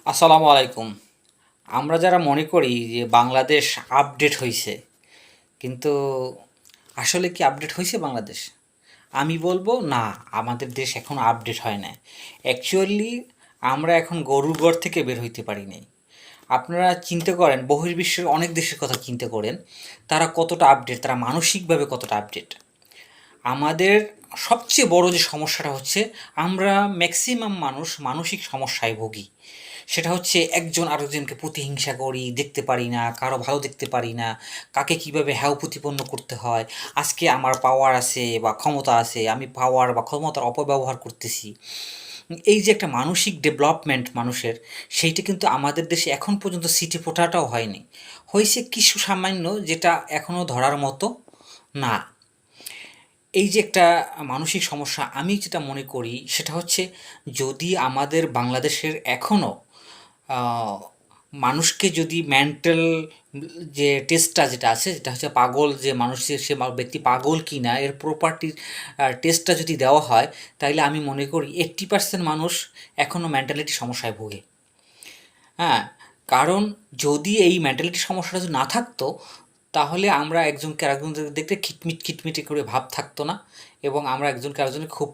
আসসালামু আলাইকুম। আমরা যারা মনে করি যে বাংলাদেশ আপডেট হইছে, কিন্তু আসলে কি আপডেট হইছে বাংলাদেশ? আমি বলবো না, আমাদের দেশ এখনও আপডেট হয় নাই। অ্যাকচুয়ালি আমরা এখন গরুর ঘর থেকে বের হইতে পারি নাই। আপনারা চিন্তা করেন, বহির্বিশ্বের অনেক দেশের কথা চিন্তা করেন, তারা কতটা আপডেট, তারা মানসিকভাবে কতটা আপডেট। আমাদের সবচেয়ে বড় যে সমস্যাটা হচ্ছে, আমরা ম্যাক্সিমাম মানুষ মানসিক সমস্যায় ভুগি। সেটা হচ্ছে একজন আরেকজনকে প্রতিহিংসা করি, দেখতে পারি না, কারো ভালো দেখতে পারি না, কাকে কীভাবে হেয় প্রতিপন্ন করতে হয়। আজকে আমার পাওয়ার আছে বা ক্ষমতা আছে, আমি পাওয়ার বা ক্ষমতার অপব্যবহার করতেছি। এই যে একটা মানসিক ডেভেলপমেন্ট মানুষের, সেইটা কিন্তু আমাদের দেশে এখন পর্যন্ত সিটি ফোটাটাও হয়নি। হয়েছে কিছু সামান্য, যেটা এখনও ধরার মতো না। এই যে একটা মানসিক সমস্যা, আমি যেটা মনে করি সেটা হচ্ছে, যদি আমাদের বাংলাদেশের এখনও মানুষকে যদি মেন্টাল যে টেস্টটা যেটা আছে, যেটা হচ্ছে পাগল, যে মানুষের সে ব্যক্তি পাগল কি না এর প্রপার্টির টেস্টটা যদি দেওয়া হয়, তাইলে আমি মনে করি 80% মানুষ এখনও মেন্টালিটি সমস্যায় ভোগে। হ্যাঁ, কারণ যদি এই মেন্টালিটি সমস্যাটা যদি না থাকতো, তাহলে আমরা একজনকে আরেকজনকে দেখতে খিটমিটি করে ভাব থাকতো না, এবং আমরা একজনকে আরেকজনকে খুব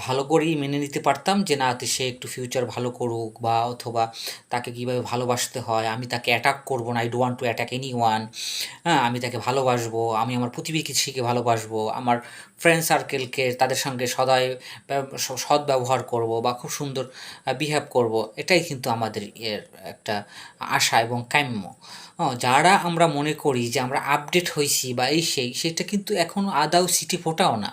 ভালো করেই মেনে নিতে পারতাম যে না, সে একটু ফিউচার ভালো করুক, বা অথবা তাকে কীভাবে ভালোবাসতে হয়, আমি তাকে অ্যাটাক করবো না, I don't want to attack anyone. হ্যাঁ, আমি তাকে ভালোবাসবো, আমি আমার প্রতিবেশীকে ভালোবাসবো, আমার ফ্রেন্ড সার্কেলকে তাদের সঙ্গে সদাই সদ্ব্যবহার করব, বা খুব সুন্দর বিহেভ করব। এটাই কিন্তু আমাদের এর একটা আশা এবং কাম্য। যারা আমরা মনে করি যে আমরা আপডেট হইছি বা এই সেই, সেটা কিন্তু এখনও আদৌ সিটি ফোটাও না।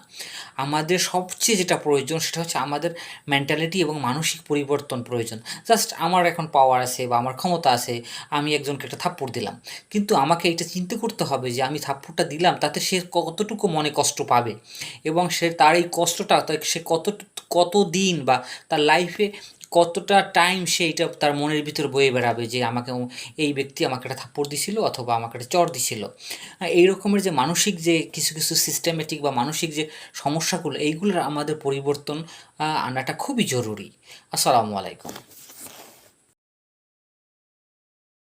আমাদের সবচেয়ে যেটা প্রয়োজন সেটা হচ্ছে আমাদের মেন্টালিটি এবং মানসিক পরিবর্তন প্রয়োজন। জাস্ট আমার এখন পাওয়ার আছে বা আমার ক্ষমতা আছে, আমি একজনকে একটা থাপ্পড় দিলাম। কিন্তু আমাকে এটা চিন্তা করতে হবে যে আমি থাপ্পড়টা দিলাম তাতে সে কতটুকু মনে কষ্ট পাবে, এবং সে তার এই কষ্টটা সে কত দিন বা তার লাইফে কতটা টাইম সে এটা তার মনের ভিতর বয়ে বেড়াবে যে আমাকে এই ব্যক্তি আমাকে একটা থাপ্পড় দিছিল অথবা আমাকে একটা চড় দিছিল। এই রকমের যে মানসিক যে কিছু কিছু সিস্টেমেটিক বা মানসিক যে সমস্যাগুলো, এইগুলোর আমাদের পরিবর্তন আনাটা খুবই জরুরি। আসসালামু আলাইকুম।